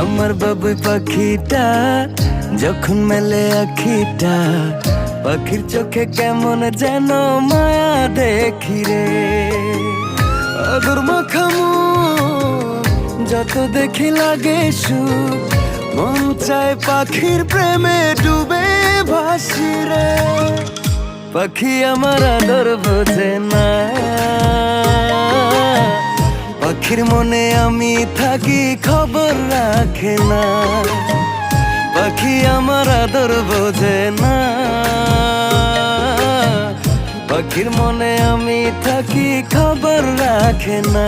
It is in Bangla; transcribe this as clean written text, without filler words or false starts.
আমার বাবুই পাখিটা যখন মেলে আখিটা, পাখির চোখে কেমন যেন মায়া দেখি রে। আদর মাখামু যত দেখি লাগে সুখ, মন চায় পাখির প্রেমে ডুবে ভাসি রে। পাখি আমার আদর বোঝে না, পাখির মনে আমি থাকি খবর রাখে না। পাখি আমার আদর বোঝে না, পাখির মনে আমি থাকি খবর রাখে না।